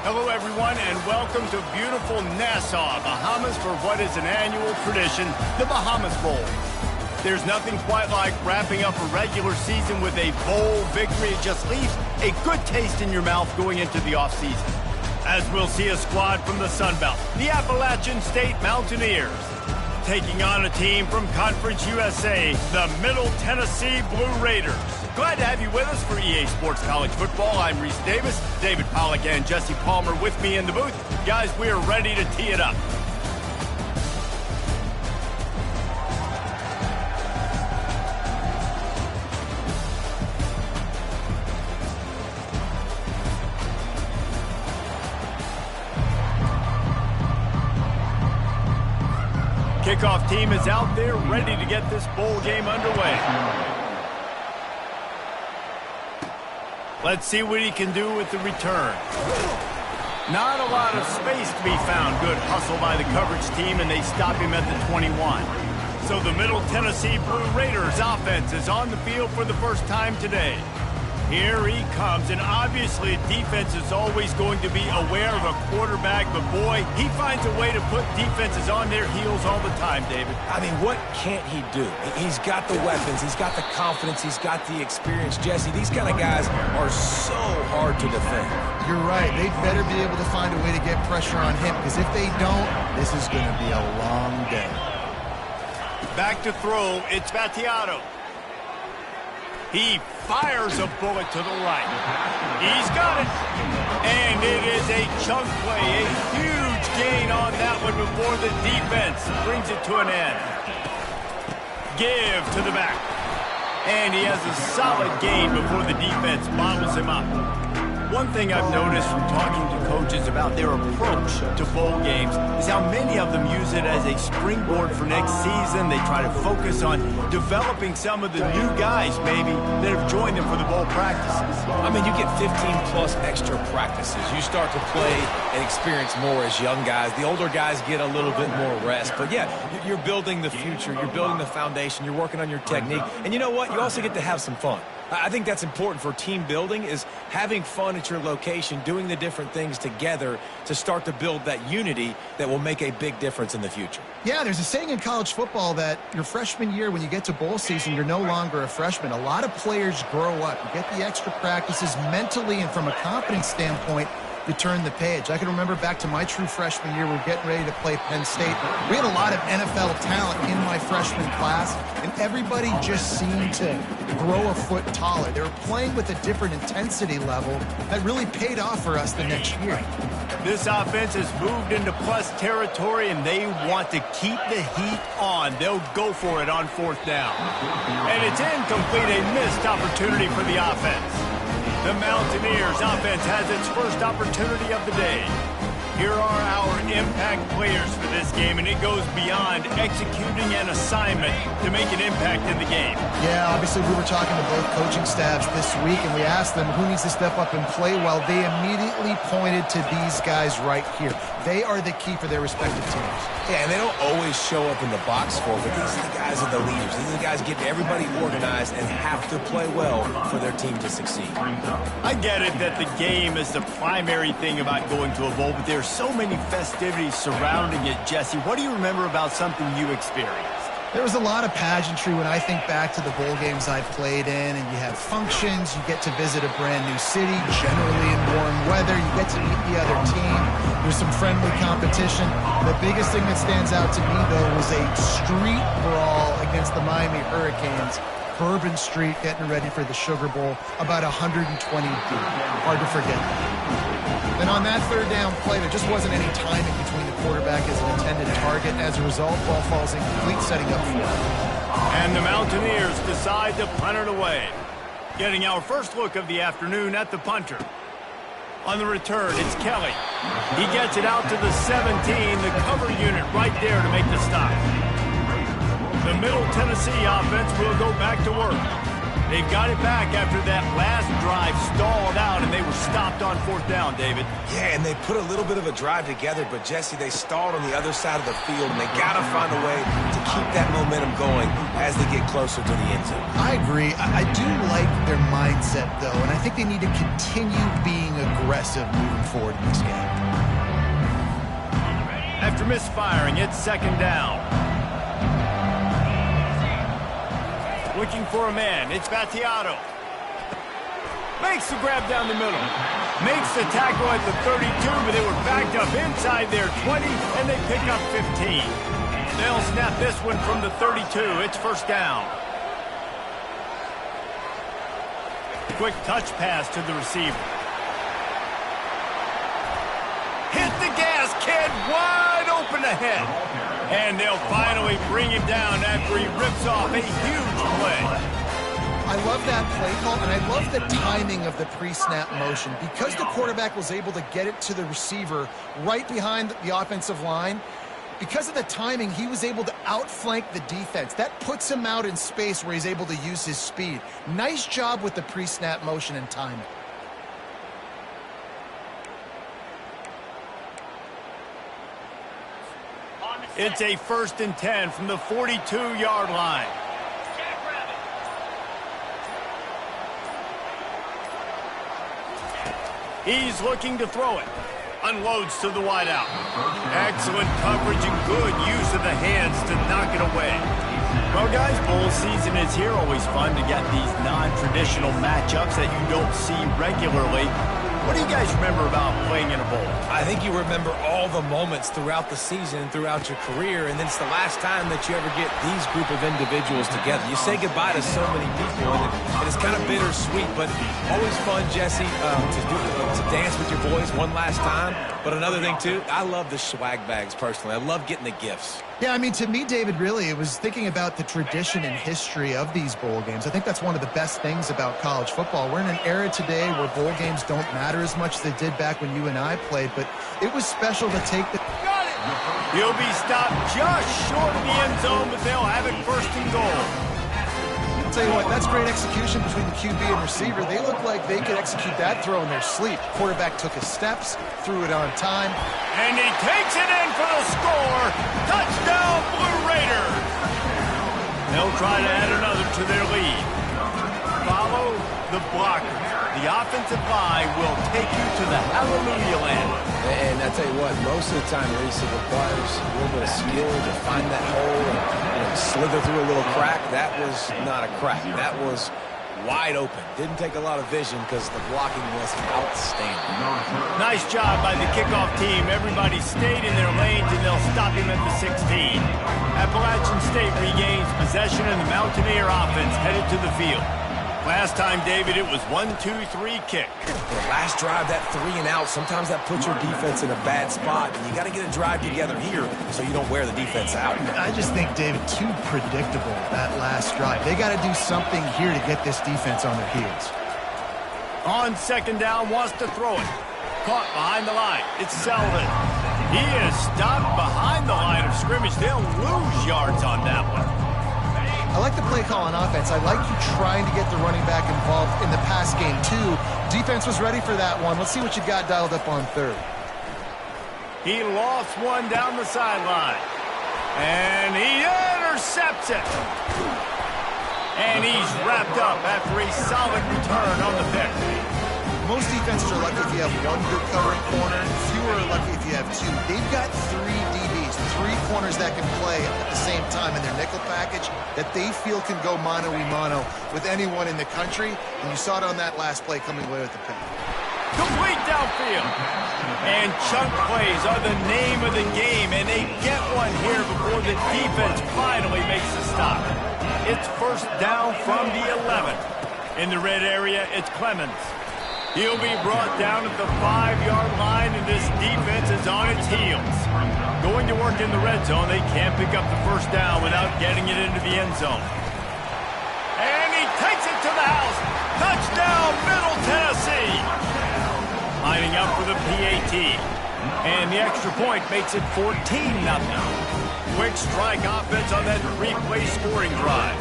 Hello, everyone, and welcome to beautiful Nassau, Bahamas, for what is an annual tradition, the Bahamas Bowl. There's nothing quite like wrapping up a regular season with a bowl victory. It just leaves a good taste in your mouth going into the offseason. As we'll see a squad from the Sun Belt, the Appalachian State Mountaineers, taking on a team from Conference USA, the Middle Tennessee Blue Raiders. Glad to have you with us for EA Sports College Football. I'm Reese Davis, David Pollack and Jesse Palmer with me in the booth. Guys, we are ready to tee it up. Kickoff team is out there ready to get this bowl game underway. Let's see what he can do with the return. Not a lot of space to be found. Good hustle by the coverage team, and they stop him at the 21. So the Middle Tennessee Blue Raiders offense is on the field for the first time today. Here he comes, and obviously defense is always going to be aware of a quarterback, but boy, he finds a way to put defenses on their heels all the time, David. I mean, what can't he do? He's got the weapons, he's got the confidence, he's got the experience. Jesse, these kind of guys are so hard to defend. You're right. They better be able to find a way to get pressure on him, because if they don't, this is going to be a long day. Back to throw, it's Battiato. He fires a bullet to the right. He's got it. And it is a chunk play, a huge gain on that one before the defense brings it to an end. Give to the back. And he has a solid gain before the defense bottles him up. One thing I've noticed from talking to coaches about their approach to bowl games is how many of them use it as a springboard for next season. They try to focus on developing some of the new guys, maybe, that have joined them for the bowl practices. I mean, you get 15-plus extra practices. You start to play and experience more as young guys. The older guys get a little bit more rest. But, yeah, you're building the future. You're building the foundation. You're working on your technique. And you know what? You also get to have some fun. I think that's important for team building, is having fun at your location, doing the different things together to start to build that unity that will make a big difference in the future. Yeah, there's a saying in college football that your freshman year, when you get to bowl season, you're no longer a freshman. A lot of players grow up. You get the extra practices mentally, and from a confidence standpoint, you turn the page. I can remember back to my true freshman year, we were getting ready to play Penn State. We had a lot of NFL talent in my freshman class, and everybody just seemed to grow a foot taller. They were playing with a different intensity level that really paid off for us the next year. This offense has moved into plus territory, and they want to keep the heat on. They'll go for it on fourth down. And it's incomplete, a missed opportunity for the offense. The Mountaineers offense has its first opportunity of the day. Here are our impact players for this game, and it goes beyond executing an assignment to make an impact in the game. Yeah, obviously we were talking to both coaching staffs this week, and we asked them who needs to step up and play well. They immediately pointed to these guys right here. They are the key for their respective teams. Yeah, and they don't always show up in the box score, but these are the guys that are the leaders. These are the guys getting everybody organized and have to play well for their team to succeed. I get it that the game is the primary thing about going to a bowl, but there's so many festivities surrounding it. Jesse, what do you remember about something you experienced? There was a lot of pageantry when I think back to the bowl games I played in, and you have functions, you get to visit a brand new city, generally in warm weather, you get to meet the other team, there's some friendly competition. The biggest thing that stands out to me, though, was a street brawl against the Miami Hurricanes. Bourbon Street getting ready for the Sugar Bowl, about 120 deep. Hard to forget. Then on that third down play, there just wasn't any timing between the quarterback as an intended target. As a result, ball falls incomplete, setting up for it. And the Mountaineers decide to punt it away. Getting our first look of the afternoon at the punter. On the return, it's Kelly. He gets it out to the 17, the cover unit right there to make the stop. The Middle Tennessee offense will go back to work. They've got it back after that last drive stalled out, and they were stopped on 4th down, David. Yeah, and they put a little bit of a drive together, but, Jesse, they stalled on the other side of the field, and they got to find a way to keep that momentum going as they get closer to the end zone. I agree. I do like their mindset, though, and I think they need to continue being aggressive moving forward in this game. After misfiring, it's 2nd down. Looking for a man. It's Battiato. Makes the grab down the middle. Makes the tackle at the 32, but they were backed up inside their 20, and they pick up 15. They'll snap this one from the 32. It's 1st down. Quick touch pass to the receiver. Hit the gas, kid. Wide open ahead. And they'll finally bring him down after he rips off a huge play. I love that play call, and I love the timing of the pre-snap motion. Because the quarterback was able to get it to the receiver right behind the offensive line, because of the timing, he was able to outflank the defense. That puts him out in space where he's able to use his speed. Nice job with the pre-snap motion and timing. It's a 1st and 10 from the 42-yard line. He's looking to throw it. Unloads to the wideout. Excellent coverage and good use of the hands to knock it away. Well, guys, bowl season is here. Always fun to get these non-traditional matchups that you don't see regularly. What do you guys remember about playing in a bowl? I think you remember all the moments throughout the season, throughout your career, and then it's the last time that you ever get these group of individuals together. You say goodbye to so many people, and it's kind of bittersweet, but always fun, Jesse, to dance with your boys one last time. But another thing, too, I love the swag bags, personally. I love getting the gifts. Yeah, I mean, to me, David, really, it was thinking about the tradition and history of these bowl games. I think that's one of the best things about college football. We're in an era today where bowl games don't matter as much as they did back when you and I played, but it was special to take the... Got it! He'll be stopped just short of the end zone, but they'll have it 1st and goal. I'll tell you what, that's great execution between the QB and receiver. They look like they could execute that throw in their sleep. Quarterback took his steps, threw it on time. And he takes it in for the score. Touchdown, Blue Raiders. They'll try to add another to their lead. Follow the blockers. The offensive line will take you to the hallelujah land. And I tell you what, most of the time, Reese, it requires a little bit of skill to find that hole and slither through a little crack. That was not a crack. That was wide open. Didn't take a lot of vision because the blocking was outstanding. Nice job by the kickoff team. Everybody stayed in their lanes, and they'll stop him at the 16. Appalachian State regains possession, and the Mountaineer offense headed to the field. Last time, David, it was 1-2-3 kick. The last drive, that 3 and out, sometimes that puts your defense in a bad spot. And you got to get a drive together here so you don't wear the defense out. I just think, David, too predictable, that last drive. They got to do something here to get this defense on their heels. On 2nd down, wants to throw it. Caught behind the line. It's Selvin. He is stopped behind the line of scrimmage. They'll lose yards on that one. I like the play call on offense. I like you trying to get the running back involved in the pass game, too. Defense was ready for that one. Let's see what you got dialed up on 3rd. He lost one down the sideline. And he intercepts it. And he's wrapped up after a solid return on the pick. Most defenses are lucky if you have one good covering corner. Fewer are lucky if you have 2. They've got 3 DBs, 3 corners that can play at the same time in their nickel package that they feel can go mano-a-mano with anyone in the country. And you saw it on that last play coming away with the pick. Complete downfield. And chunk plays are the name of the game, and they get one here before the defense finally makes a stop. It's 1st down from the 11. In the red area, it's Clemens. He'll be brought down at the 5-yard line, and this defense is on its heels. Going to work in the red zone, they can't pick up the 1st down without getting it into the end zone. And he takes it to the house. Touchdown, Middle Tennessee. Lining up for the PAT. And the extra point makes it 14-0. Quick strike offense on that 3-play scoring drive.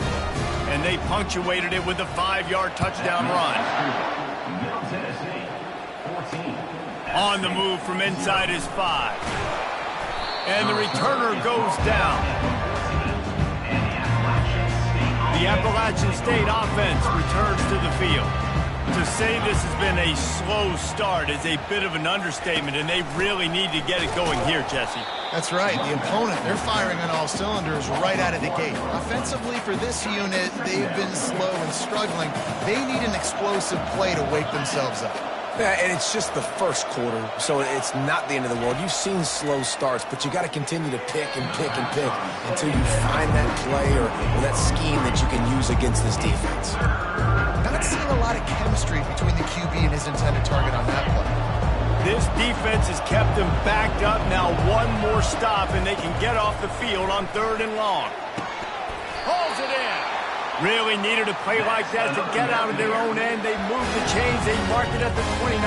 and they punctuated it with a 5-yard touchdown run. On the move from inside his 5. And the returner goes down. The Appalachian State offense returns to the field. To say this has been a slow start is a bit of an understatement, and they really need to get it going here, Jesse. That's right. The opponent, they're firing on all cylinders right out of the gate. Offensively, for this unit, they've been slow and struggling. They need an explosive play to wake themselves up. Yeah, and it's just the first quarter, so it's not the end of the world. You've seen slow starts, but you got to continue to pick and pick and pick until you find that play or that scheme that you can use against this defense. Not seeing a lot of chemistry between the QB and his intended target on that play. This defense has kept them backed up. Now one more stop, and they can get off the field on 3rd and long. Hauls it in. Really needed a play like that to get out of their own end. They moved the chains. They marked it at the 29.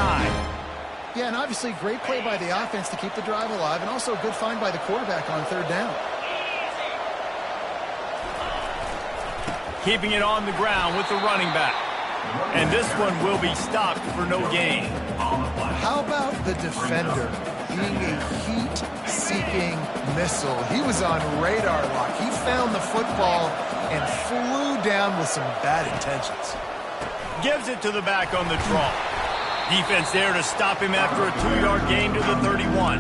Yeah, and obviously great play by the offense to keep the drive alive, and also a good find by the quarterback on 3rd down. Keeping it on the ground with the running back. And this one will be stopped for no gain. How about the defender being a heat-seeking missile? He was on radar lock. He found the football and flew down with some bad intentions. Gives it to the back on the draw. Defense there to stop him after a 2-yard gain to the 31.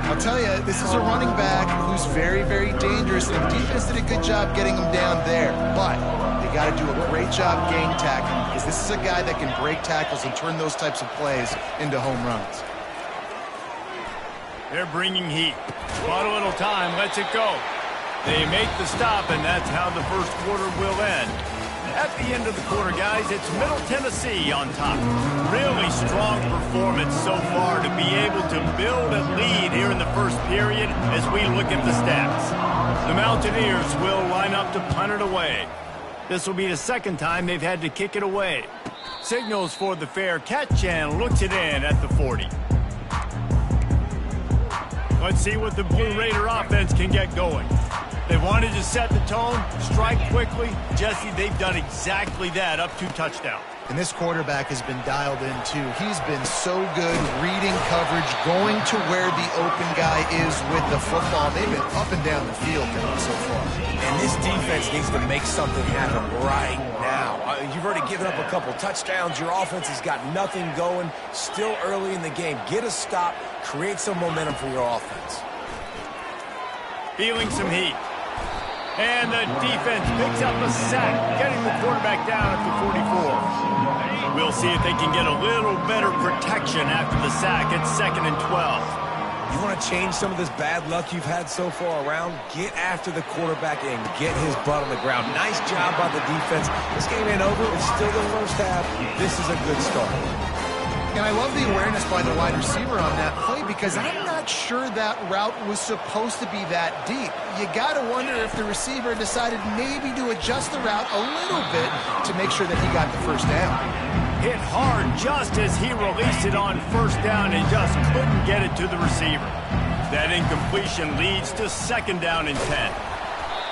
I'll tell you, this is a running back who's very, very dangerous, and the defense did a good job getting him down there. But they got to do a great job game tackling, because this is a guy that can break tackles and turn those types of plays into home runs. They're bringing heat. Bought a little time, lets it go. They make the stop, and that's how the first quarter will end. At the end of the quarter, guys, it's Middle Tennessee on top. Really strong performance so far to be able to build a lead here in the first period as we look at the stats. The Mountaineers will line up to punt it away. This will be the second time they've had to kick it away. Signals for the fair catch and looks it in at the 40. Let's see what the Blue Raider offense can get going. They wanted to set the tone, strike quickly. Jesse, they've done exactly that, up 2 touchdowns. And this quarterback has been dialed in, too. He's been so good reading coverage, going to where the open guy is with the football. They've been up and down the field so far. And this defense needs to make something happen right now. You've already given up a couple touchdowns. Your offense has got nothing going. Still early in the game. Get a stop. Create some momentum for your offense. Feeling some heat. And the defense picks up a sack, getting the quarterback down at the 44. We'll see if they can get a little better protection after the sack. It's 2nd and 12. You want to change some of this bad luck you've had so far around? Get after the quarterback and get his butt on the ground. Nice job by the defense. This game ain't over. It's still the first half. This is a good start. And I love the awareness by the wide receiver on that play, because I'm not sure that route was supposed to be that deep. You got to wonder if the receiver decided maybe to adjust the route a little bit to make sure that he got the first down. Hit hard just as he released it on 1st down and just couldn't get it to the receiver. That incompletion leads to 2nd down and 10.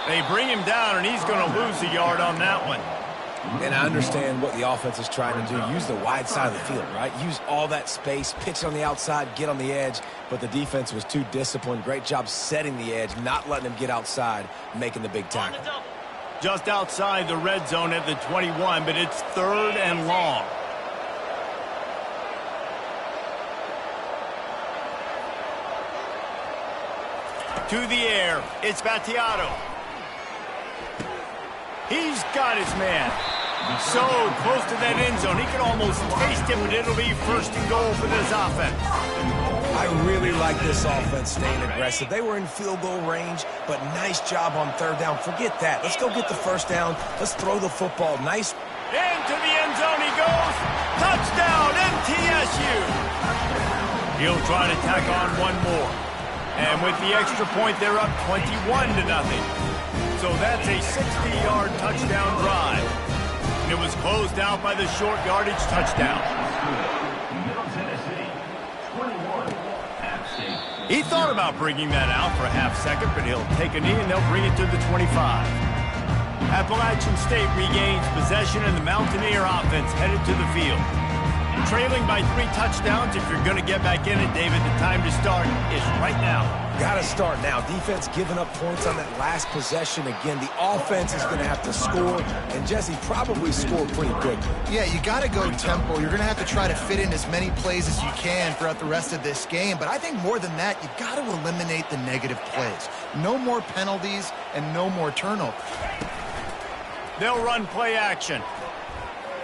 They bring him down, and he's going to lose a yard on that one. And I understand what the offense is trying to do. Use the wide side of the field, right? Use all that space, pitch on the outside, get on the edge. But the defense was too disciplined. Great job setting the edge, not letting him get outside, making the big tackle. Just outside the red zone at the 21, but it's 3rd and long. To the air, it's Battiato. He's got his man. So close to that end zone. He can almost taste it, but it'll be 1st and goal for this offense. I really like this offense staying aggressive. They were in field goal range, but nice job on 3rd down. Forget that. Let's go get the 1st down. Let's throw the football. Nice. Into the end zone he goes. Touchdown, MTSU. He'll try to tack on one more. And with the extra point, they're up 21-0. So that's a 60-yard touchdown drive. And it was closed out by the short yardage touchdown. He thought about bringing that out for a half second, but he'll take a knee and they'll bring it to the 25. Appalachian State regains possession and the Mountaineer offense headed to the field. Trailing by 3 touchdowns. If you're going to get back in it, David, the time to start is right now. Got to start now. Defense giving up points on that last possession. Again, the offense is going to have to score, and Jesse probably score pretty quickly. Yeah, you got to go tempo. You're going to have to try to fit in as many plays as you can throughout the rest of this game. But I think more than that, you got to eliminate the negative plays. No more penalties and no more turnovers. They'll run play action.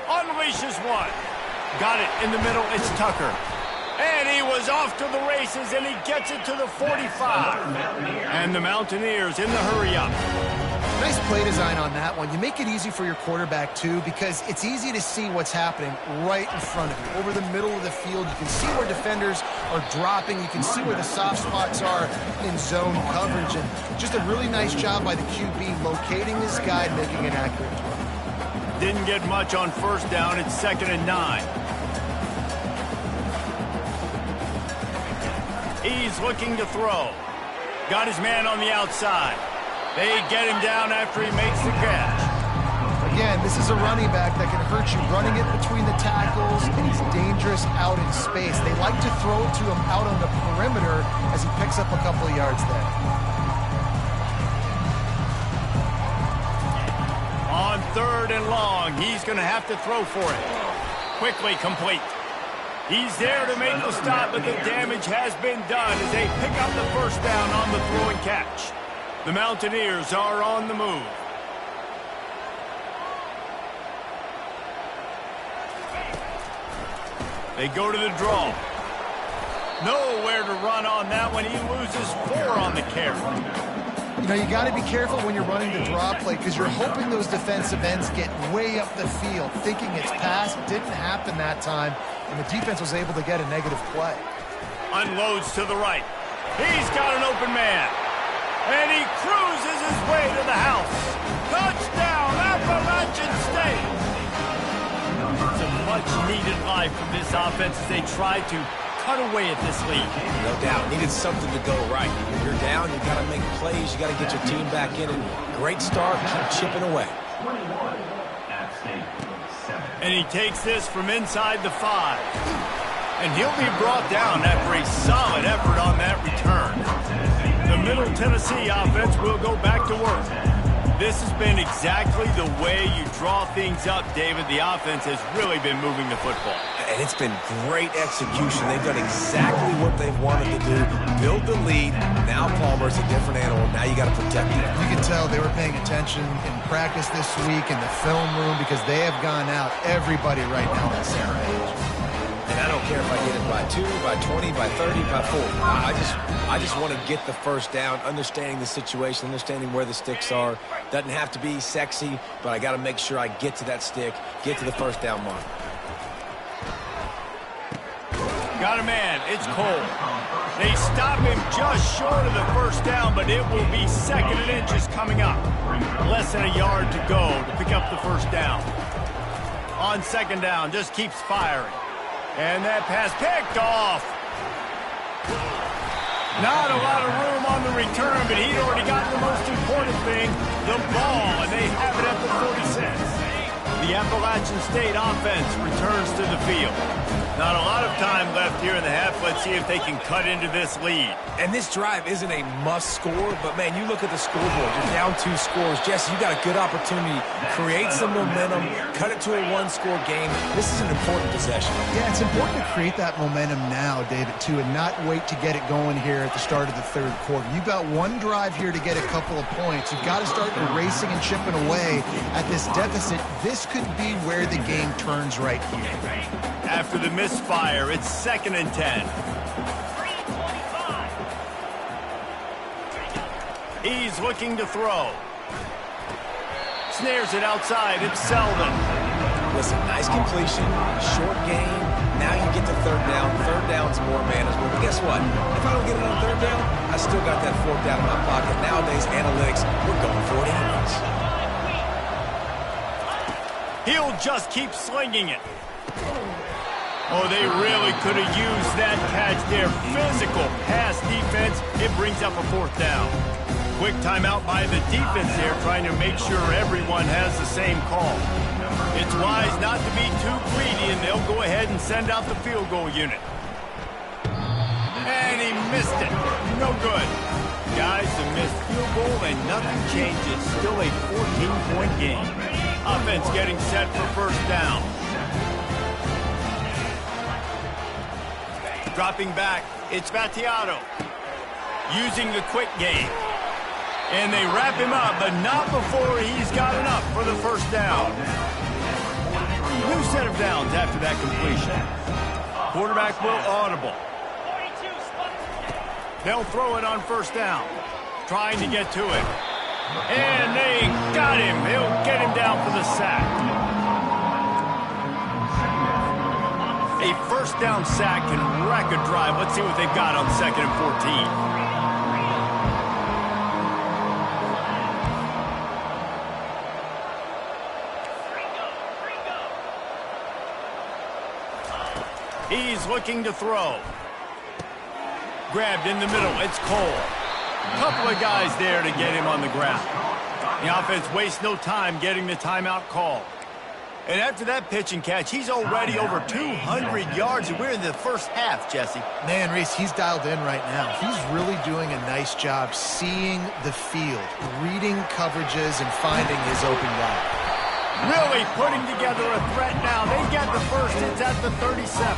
Unleashes one. Got it in the middle. It's Tucker. And he was off to the races, and he gets it to the 45. And the Mountaineers in the hurry-up. Nice play design on that one. You make it easy for your quarterback, too, because it's easy to see what's happening right in front of you. Over the middle of the field, you can see where defenders are dropping. You can see where the soft spots are in zone coverage. And just a really nice job by the QB locating this guy and making an accurate throw. Didn't get much on first down. It's 2nd and 9. He's looking to throw. Got his man on the outside. They get him down after he makes the catch. Again, this is a running back that can hurt you running it between the tackles, and he's dangerous out in space. They like to throw it to him out on the perimeter as he picks up a couple of yards there. On 3rd and long, he's going to have to throw for it. Quickly complete. He's there to make the stop, but the damage has been done as they pick up the first down on the throw and catch. The Mountaineers are on the move. They go to the draw. Nowhere to run on that one. He loses 4 on the carry. You know, you got to be careful when you're running the draw play because you're hoping those defensive ends get way up the field, thinking it's pass. Didn't happen that time, and the defense was able to get a negative play. Unloads to the right. He's got an open man. And he cruises his way to the house. Touchdown, Appalachian State. It's a much-needed life from this offense as they try to cut away at this lead. No doubt. Needed something to go right. When you're down, you got to make plays. You got to get your team back in. And great start. Keep chipping away. And he takes this from inside the 5. And he'll be brought down after a solid effort on that return. The Middle Tennessee offense will go back to work. This has been exactly the way you draw things up, David. The offense has really been moving the football. And it's been great execution. They've done exactly what they've wanted to do. Build the lead. Now Palmer's a different animal. Now you got to protect him. You can tell they were paying attention in practice this week in the film room because they have gone out. Everybody right now on the same page. And I don't care if I get it by 2, by 20, by 30, by 40. I just want to get the first down, understanding the situation, understanding where the sticks are. Doesn't have to be sexy, but I got to make sure I get to that stick, get to the first down mark. Got a man. It's Cole. They stop him just short of the first down, but it will be 2nd and inches coming up. Less than a yard to go to pick up the first down. On 2nd down, just keeps firing. And that pass picked off. Not a lot of room on the return, but he'd already gotten the most important thing, the ball, and they have it at the 46. The Appalachian State offense returns to the field. Not a lot of time left here in the half. Let's see if they can cut into this lead. And this drive isn't a must score, but, man, you look at the scoreboard. You're down 2 scores. Jesse, you got a good opportunity. Create some momentum. Cut it to a 1-score game. This is an important possession. Yeah, it's important to create that momentum now, David, too, and not wait to get it going here at the start of the 3rd quarter. You've got one drive here to get a couple of points. You've got to start erasing and chipping away at this deficit. This could be where the game turns right here. After the misfire, it's 2nd and 10. He's looking to throw. Snares it outside. It's Selden. Listen, nice completion, short game. Now you get to 3rd down. 3rd down's more manageable. But guess what? If I don't get it on 3rd down, I still got that 4th down in my pocket. Nowadays, analytics, we're going for it anyways. He'll just keep slinging it. Oh, they really could have used that catch there. Physical pass defense. It brings up a 4th down. Quick timeout by the defense there, trying to make sure everyone has the same call. It's wise not to be too greedy, and they'll go ahead and send out the field goal unit. And he missed it. No good. Guys, a missed field goal and nothing changes. Still a 14-point game. Offense getting set for first down. Dropping back, it's Vattiato. Using the quick game. And they wrap him up, but not before he's got enough for the first down. New set of downs after that completion. Quarterback will audible. They'll throw it on first down. Trying to get to it. And they got him. He'll get him down for the sack. A first down sack can wreck a drive. Let's see what they've got on 2nd and 14. He's looking to throw. Grabbed in the middle. It's Cole. Couple of guys there to get him on the ground. The offense wastes no time getting the timeout call. And after that pitch and catch, he's already over 200 yards, and we're in the first half, Jesse. Man, Reese, he's dialed in right now. He's really doing a nice job seeing the field, reading coverages, and finding his open guy. Really putting together a threat now. They get the first. It's at the 37.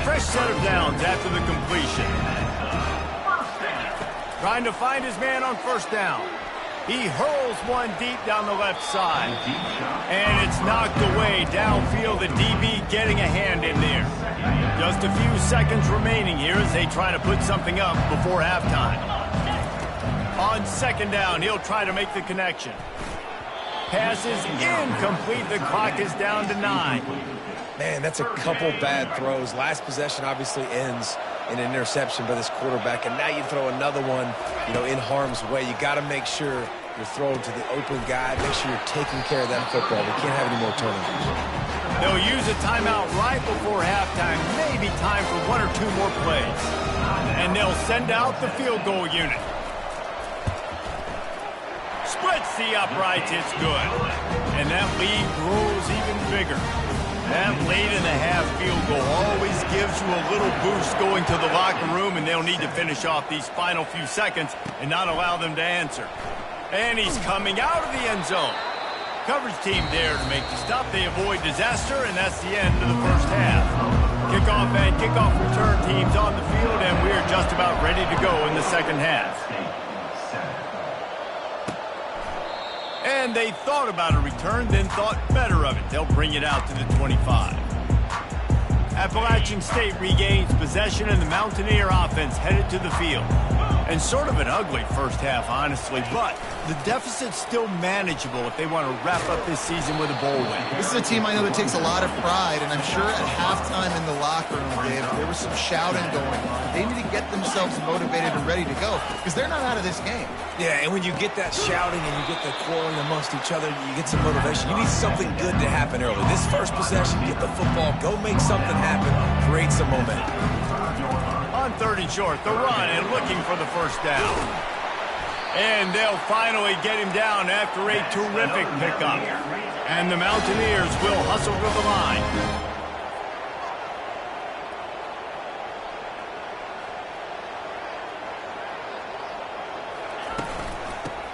Fresh set of downs after the completion. Trying to find his man on first down. He hurls one deep down the left side. And it's knocked away downfield. The DB getting a hand in there. Just a few seconds remaining here as they try to put something up before halftime. On second down, he'll try to make the connection. Pass is incomplete. The clock is down to 9. Man, that's a couple bad throws. Last possession obviously ends in an interception by this quarterback, and now you throw another one, in harm's way. You got to make sure you're throwing to the open guy. Make sure you're taking care of that football. We can't have any more turnovers. They'll use a timeout right before halftime. Maybe time for one or two more plays. And they'll send out the field goal unit. Splits the uprights, it's good. And that lead grows even bigger. That late-in-the-half field goal always gives you a little boost going to the locker room, and they'll need to finish off these final few seconds and not allow them to answer. And he's coming out of the end zone. Coverage team there to make the stop. They avoid disaster, and that's the end of the first half. Kickoff and kickoff return teams on the field, and we're just about ready to go in the second half. And they thought about a return, then thought better of it. They'll bring it out to the 25. Appalachian State regains possession, and the Mountaineer offense headed to the field. And sort of an ugly first half, honestly, but the deficit's still manageable if they want to wrap up this season with a bowl win. This is a team I know that takes a lot of pride, and I'm sure at halftime in the locker room, Dave, there was some shouting going on. They need to get themselves motivated and ready to go, because they're not out of this game. Yeah, and when you get that shouting and you get the quarreling amongst each other, you get some motivation. You need something good to happen early. This first possession, get the football, go make something happen, create some momentum. On 3rd and short, the run and looking for the first down. And they'll finally get him down after a terrific pickup. And the Mountaineers will hustle to the line.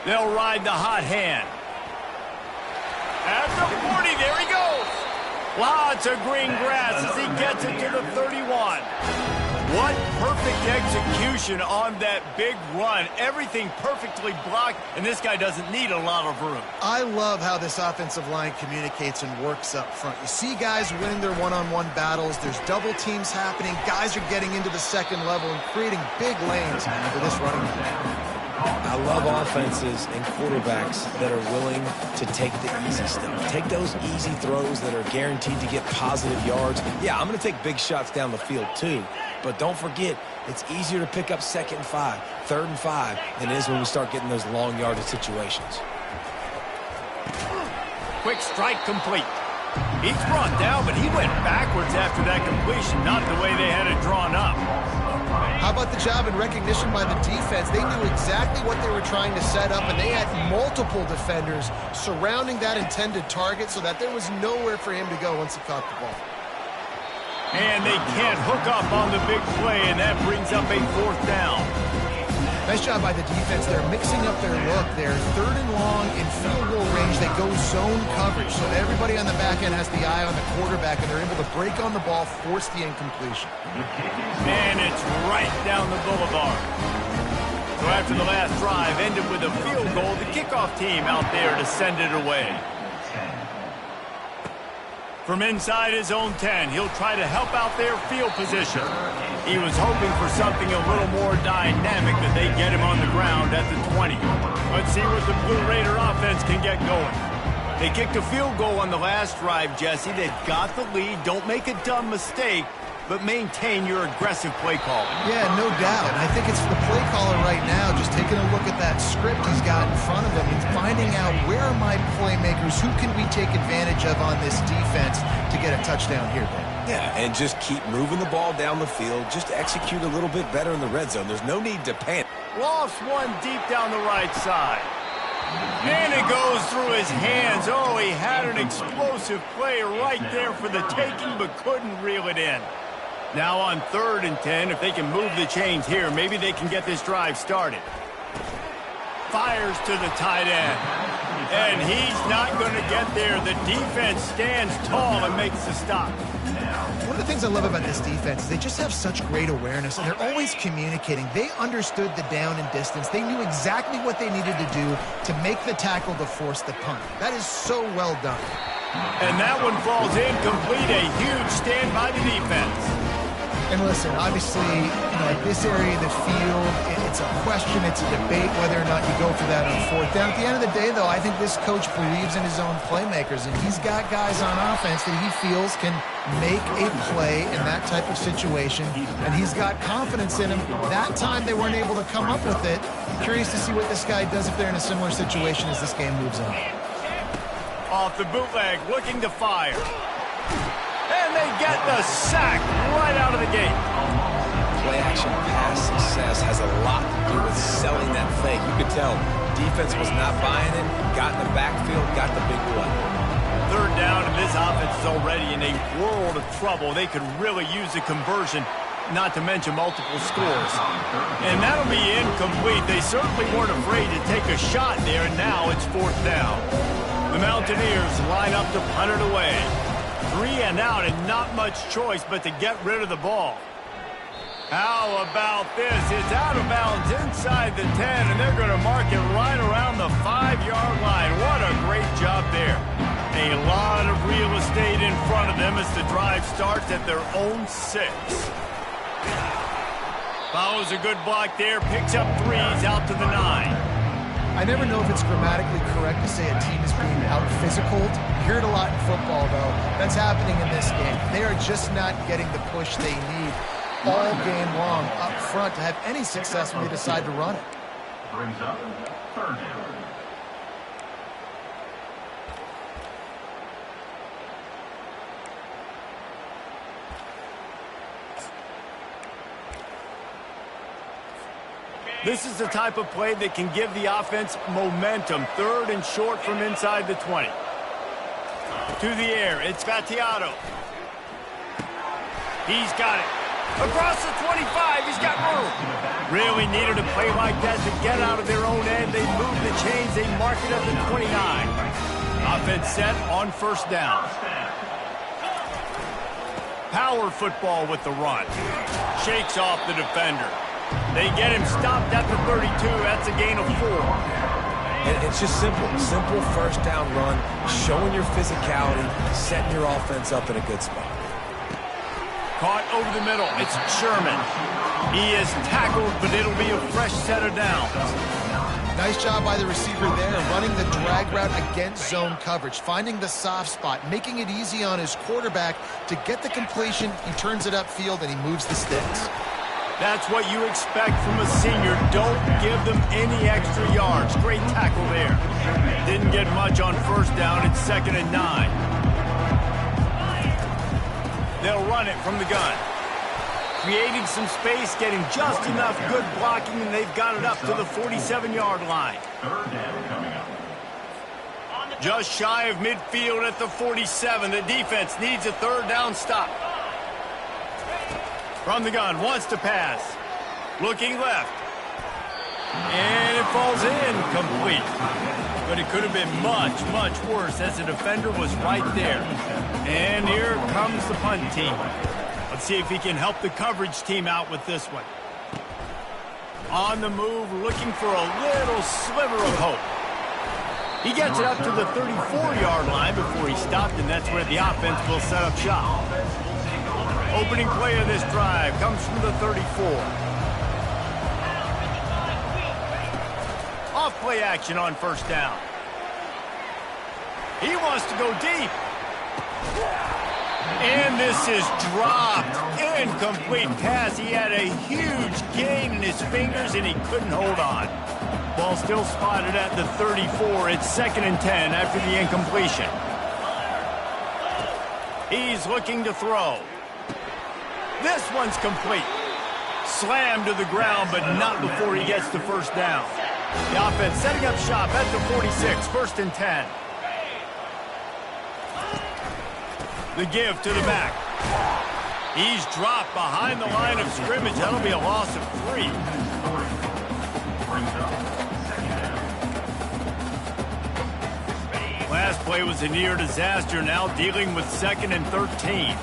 They'll ride the hot hand. At the 40, there he goes. Lots of green grass as he gets it to the 31. What perfect execution on that big run. Everything perfectly blocked, and this guy doesn't need a lot of room. I love how this offensive line communicates and works up front. You see guys winning their one-on-one battles. There's double teams happening. Guys are getting into the second level and creating big lanes for this running back. I love offenses and quarterbacks that are willing to take the easy stuff. Take those easy throws that are guaranteed to get positive yards. Yeah, I'm going to take big shots down the field too. But don't forget, it's easier to pick up 2nd and 5, 3rd and 5 than it is when we start getting those long yardage situations. Quick strike complete. He's brought down, but he went backwards after that completion, not the way they had it drawn up. How about the job and recognition by the defense? They knew exactly what they were trying to set up, and they had multiple defenders surrounding that intended target so that there was nowhere for him to go once he caught the ball. And they can't hook up on the big play, and that brings up a 4th down. Nice job by the defense. They're mixing up their look. They're 3rd and long in field goal range. They go zone coverage, so everybody on the back end has the eye on the quarterback, and they're able to break on the ball, force the incompletion. And it's right down the boulevard. So after the last drive ended with a field goal, the kickoff team out there to send it away. From inside his own 10, he'll try to help out their field position. He was hoping for something a little more dynamic that they get him on the ground at the 20. Let's see what the Blue Raider offense can get going. They kicked a field goal on the last drive, Jesse. They've got the lead. Don't make a dumb mistake, but maintain your aggressive play calling. Yeah, no doubt. And I think it's for the play caller right now, just taking a look at that script he's got in front of him and finding out where are my playmakers, who can we take advantage of on this defense to get a touchdown here, Ben. Yeah, and just keep moving the ball down the field. Just execute a little bit better in the red zone. There's no need to panic. Lofts one deep down the right side. And it goes through his hands. Oh, he had an explosive play right there for the taking, but couldn't reel it in. Now on 3rd and 10, if they can move the chains here, maybe they can get this drive started. Fires to the tight end. And he's not going to get there. The defense stands tall and makes the stop. One of the things I love about this defense is they just have such great awareness, and they're always communicating. They understood the down and distance. They knew exactly what they needed to do to make the tackle to force the punt. That is so well done. And that one falls incomplete. A huge stand by the defense. And listen, obviously, at this area of the field, it's a question, it's a debate whether or not you go for that on 4th down. At the end of the day, though, I think this coach believes in his own playmakers, and he's got guys on offense that he feels can make a play in that type of situation, and he's got confidence in him. That time they weren't able to come up with it. Curious to see what this guy does if they're in a similar situation as this game moves on. Off the bootleg, looking to fire. And they get the sack right out of the gate. Play-action pass success has a lot to do with selling that fake. You could tell defense was not buying it, got in the backfield, got the big play. 3rd down, and this offense is already in a world of trouble. They could really use a conversion, not to mention multiple scores. And that'll be incomplete. They certainly weren't afraid to take a shot there, and now it's 4th down. The Mountaineers line up to punt it away. 3 and out, and not much choice but to get rid of the ball. How about this? It's out of bounds inside the 10, and they're going to mark it right around the 5-yard line. What a great job there. A lot of real estate in front of them as the drive starts at their own 6. Follows a good block there, picks up 3s out to the 9. I never know if it's grammatically correct to say a team is being out-physicaled. You hear it a lot in football, though. That's happening in this game. They are just not getting the push they need all game long up front to have any success when they decide to run it. Brings up 3rd down. This is the type of play that can give the offense momentum. 3rd and short from inside the 20. To the air, it's Vattiato. He's got it. Across the 25, he's got room. Really needed a play like that to get out of their own end. They move the chains, they mark it at the 29. Offense set on 1st down. Power football with the run. Shakes off the defender. They get him stopped at the 32. That's a gain of 4. And it's just simple. Simple 1st down run, showing your physicality, setting your offense up in a good spot. Caught over the middle. It's Sherman. He is tackled, but it'll be a fresh set of downs. Nice job by the receiver there, running the drag route against zone coverage, finding the soft spot, making it easy on his quarterback to get the completion. He turns it upfield, and he moves the sticks. That's what you expect from a senior. Don't give them any extra yards. Great tackle there. Didn't get much on 1st down. It's 2nd and 9. They'll run it from the gun. creating some space, getting just enough good blocking, and they've got it up to the 47-yard line. Third down coming up. Just shy of midfield at the 47. The defense needs a third down stop. From the gun, wants to pass. Looking left. And it falls in, complete. But it could have been much, much worse as the defender was right there. And here comes the punt team. Let's see if he can help the coverage team out with this one. On the move, looking for a little sliver of hope. He gets it up to the 34-yard line before he stopped, and that's where the offense will set up shop. Opening play of this drive comes from the 34. Off play action on first down. He wants to go deep. And this is dropped. Incomplete pass. He had a huge gain in his fingers, and he couldn't hold on. Ball still spotted at the 34. It's 2nd and 10 after the incompletion. He's looking to throw. This one's complete. Slammed to the ground, but not before he gets the first down. The offense setting up shop at the 46, 1st and 10. The give to the back. He's dropped behind the line of scrimmage. That'll be a loss of 3. Last play was a near disaster, now dealing with 2nd and 13.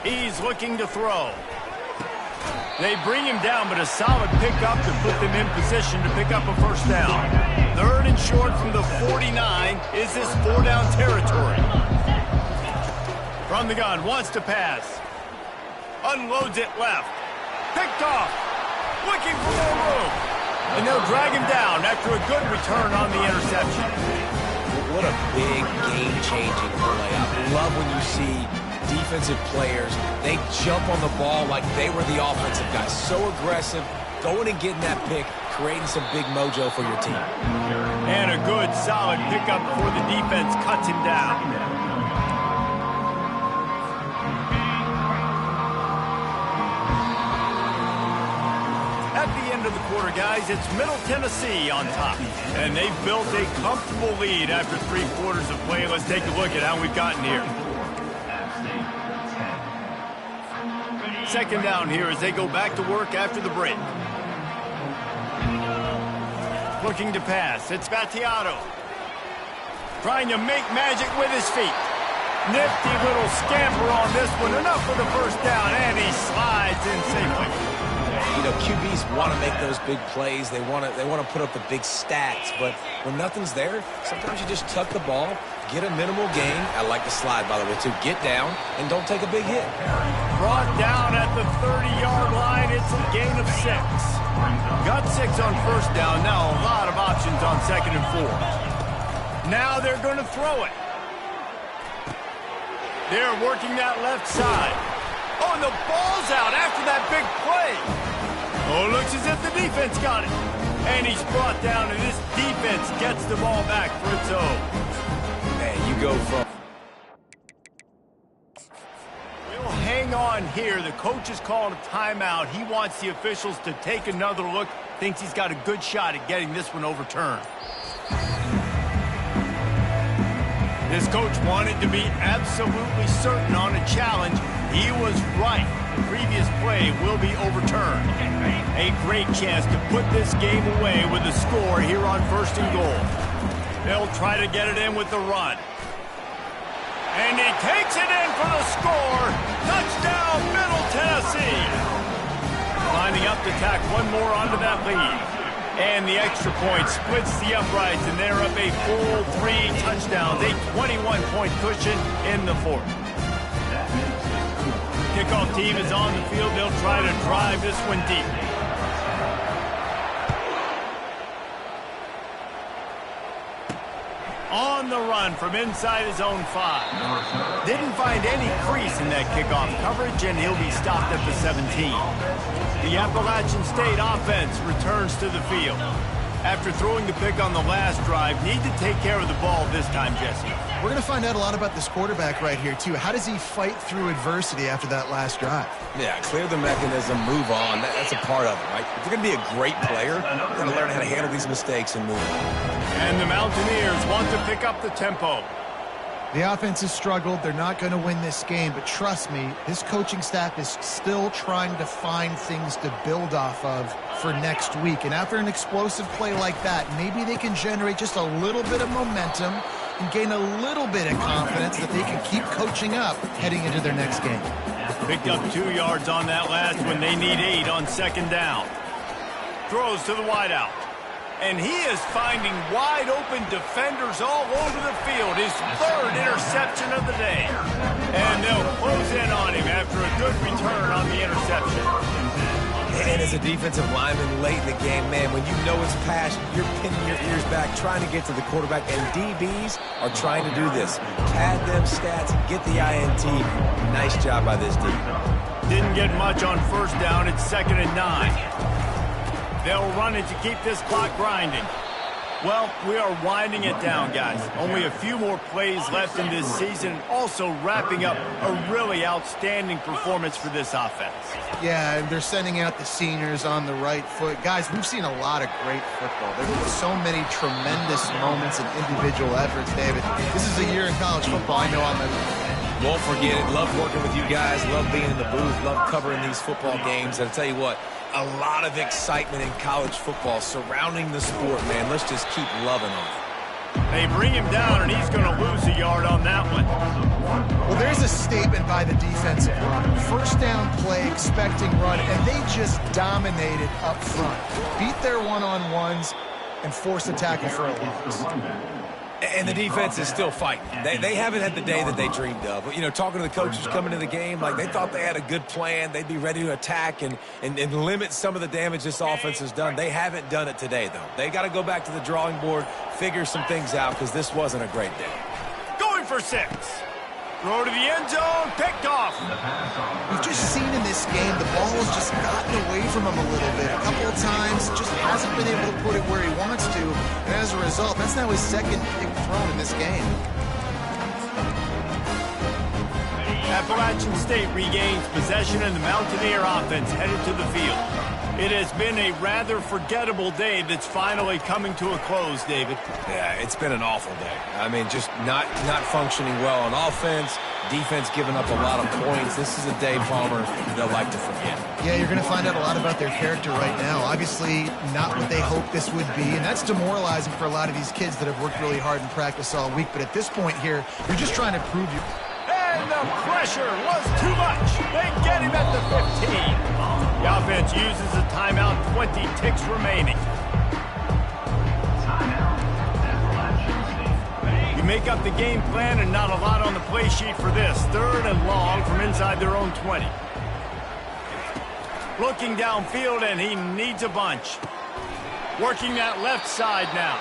He's looking to throw. They bring him down, but a solid pickup to put them in position to pick up a first down. 3rd and short from the 49. Is this 4-down territory? From the gun, wants to pass. Unloads it left. Picked off. Looking for more room. And they'll drag him down after a good return on the interception. What a big game-changing play. I love when you see defensive players, they jump on the ball like they were the offensive guys. So aggressive, going and getting that pick, creating some big mojo for your team. And a good, solid pickup before the defense cuts him down. At the end of the quarter, guys, it's Middle Tennessee on top. And they've built a comfortable lead after 3 quarters of play. Let's take a look at how we've gotten here. 2nd down here as they go back to work after the break. Looking to pass. It's Battiato. Trying to make magic with his feet. Nifty little scamper on this one. Enough for the first down, and he slides in safely. You know, QBs want to make those big plays. They want to put up the big stats. But when nothing's there, sometimes you just tuck the ball, get a minimal gain. I like the slide, by the way, too. Get down and don't take a big hit. Brought down at the 30-yard line. It's a gain of 6. Got 6 on first down. Now a lot of options on 2nd and 4. Now they're going to throw it. They're working that left side. Oh, and the ball's out after that big play. Oh, looks as if the defense got it. And he's brought down, and this defense gets the ball back for its own. Man, you go from... We'll hang on here. The coach is calling a timeout. He wants the officials to take another look. Thinks he's got a good shot at getting this one overturned. This coach wanted to be absolutely certain on a challenge. He was right. The previous play will be overturned. A great chance to put this game away with a score here on 1st and goal. They'll try to get it in with the run. And he takes it in for the score. Touchdown, Middle Tennessee. Lining up to tack one more onto that lead. And the extra point splits the uprights, and they're up a full 3 touchdowns, a 21-point cushion in the 4th. Kickoff team is on the field. They'll try to drive this one deep. On the run from inside his own 5. Didn't find any crease in that kickoff coverage, and he'll be stopped at the 17. The Appalachian State offense returns to the field. After throwing the pick on the last drive, need to take care of the ball this time, Jesse. We're going to find out a lot about this quarterback right here, too. How does he fight through adversity after that last drive? Yeah, clear the mechanism, move on. That's a part of it, right? If you're going to be a great player, you're going to learn how to handle these mistakes and move on. And the Mountaineers want to pick up the tempo. The offense has struggled. They're not going to win this game, but trust me, this coaching staff is still trying to find things to build off of for next week. And after an explosive play like that, maybe they can generate just a little bit of momentum and gain a little bit of confidence that they can keep coaching up heading into their next game. Picked up 2 yards on that last one. They need 8 on second down. Throws to the wideout. And he is finding wide-open defenders all over the field. His 3rd interception of the day. And they'll close in on him after a good return on the interception. And as a defensive lineman late in the game, man, when you know it's past, you're pinning your ears back, trying to get to the quarterback. And DBs are trying to do this. Pad them stats, get the INT. Nice job by this D. Didn't get much on first down. It's 2nd and 9. They'll run it to keep this clock grinding. Well, we are winding it down, guys. Only a few more plays left in this season. Also wrapping up a really outstanding performance for this offense. Yeah, and they're sending out the seniors on the right foot. Guys, we've seen a lot of great football. There have been so many tremendous moments and individual efforts, David. This is a year in college football. I know I'm a... Won't forget it. Love working with you guys. Love being in the booth. Love covering these football games. And I'll tell you what, a lot of excitement in college football surrounding the sport, man. Let's just keep loving on it. They bring him down, and he's going to lose a yard on that one. Well, there's a statement by the defensive line. First down play, expecting run, and they just dominated up front. Beat their one-on-ones and forced a tackle for a loss. And the defense is still fighting. They haven't had the day that they dreamed of. But, you know, talking to the coaches coming into the game, like they thought they had a good plan. They'd be ready to attack and limit some of the damage this offense has done. They haven't done it today, though. They got to go back to the drawing board, figure some things out, because this wasn't a great day. Going for 6. Throw to the end zone, picked off. We've just seen in this game the ball has just gotten away from him a little bit. A couple of times, just hasn't been able to put it where he wants to. And as a result, that's now his 2nd big throw in this game. Appalachian State regains possession and the Mountaineer offense headed to the field. It has been a rather forgettable day that's finally coming to a close, David. Yeah, it's been an awful day. I mean, just not functioning well on offense, defense giving up a lot of points. This is a day, Palmer, they'll like to forget. Yeah, you're going to find out a lot about their character right now. Obviously, not what they hoped this would be, and that's demoralizing for a lot of these kids that have worked really hard in practice all week. But at this point here, you're just trying to prove you. And the pressure was too much. They get him at the 15. The offense uses a timeout, 20 ticks remaining. You make up the game plan and not a lot on the play sheet for this. 3rd and long from inside their own 20. Looking downfield, and he needs a bunch. Working that left side now.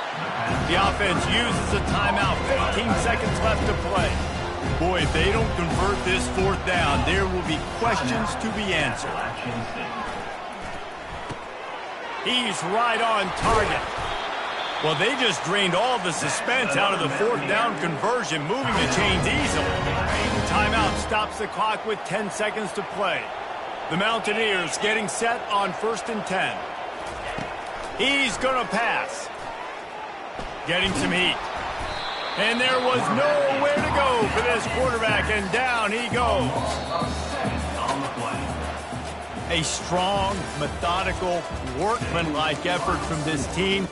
The offense uses a timeout, 15 seconds left to play. Boy, if they don't convert this 4th down, there will be questions to be answered. He's right on target. Well, they just drained all the suspense out of the 4th down conversion, moving the chains easily. Timeout stops the clock with 10 seconds to play. The Mountaineers getting set on 1st and 10. He's going to pass. Getting some heat. And there was nowhere to go for this quarterback, and down he goes. A strong, methodical, workmanlike effort from this team.